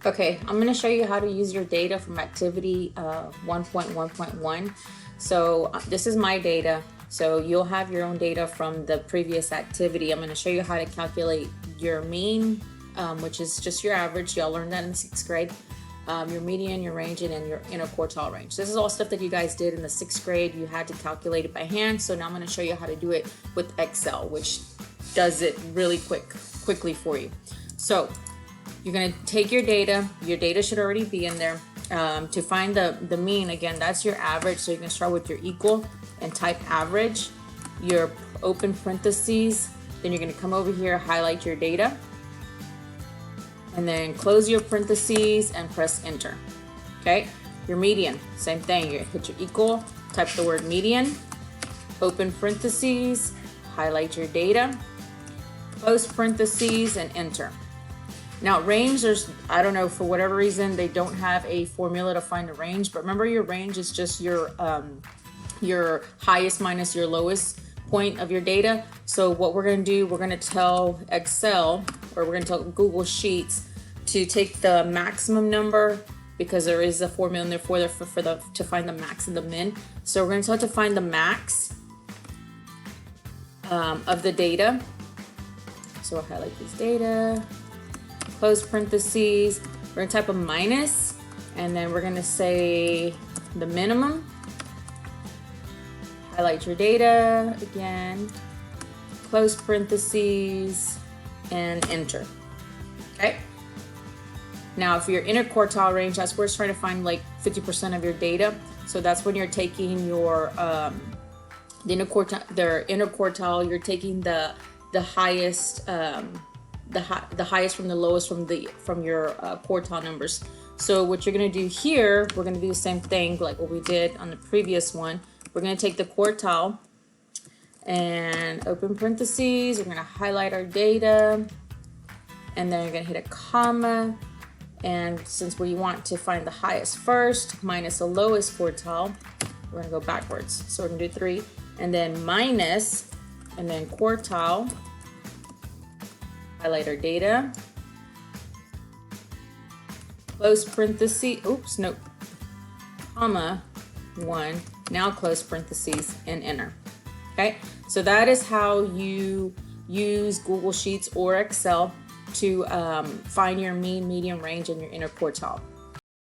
Okay, I'm going to show you how to use your data from activity 1.1.1. So this is my data. So you'll have your own data from the previous activity. I'm going to show you how to calculate your mean, which is just your average. Y'all learned that in the 6th grade. Your median, your range, and your interquartile range. This is all stuff that you guys did in the 6th grade. You had to calculate it by hand. So now I'm going to show you how to do it with Excel, which does it really quickly for you. So you're going to take your data should already be in there. To find the mean, again, that's your average. So you're going to start with your equal and type average, your open parentheses. Then you're going to come over here, highlight your data, and then close your parentheses and press enter. Okay, your median, same thing. You hit your equal, type the word median, open parentheses, highlight your data, close parentheses, and enter. Now range, I don't know, for whatever reason they don't have a formula to find a range, but remember your range is just your highest minus your lowest point of your data. So what we're going to do, we're going to tell Excel, or we're going to tell Google Sheets to take the maximum number, because there is a formula in there to find the max and the min. So we're going to tell it to find the max of the data. So we'll highlight this data, close parentheses, we're going to type a minus, and then we're going to say the minimum, highlight your data again, close parentheses, and enter. Okay, now for your interquartile range, that's where it's trying to find like 50% of your data. So that's when you're taking your the interquartile, you're taking the highest the highest from the lowest from your quartile numbers. So what you're going to do here, we're going to do the same thing like what we did on the previous one. We're going to take the quartile and open parentheses. We're going to highlight our data, and then you're going to hit a comma. And since we want to find the highest first minus the lowest quartile, we're going to go backwards. So we're going to do 3, and then minus, and then quartile. Highlight our data, close parentheses, oops, nope, comma, 1, now close parentheses and enter. Okay, so that is how you use Google Sheets or Excel to find your mean, median, range, and your interquartile.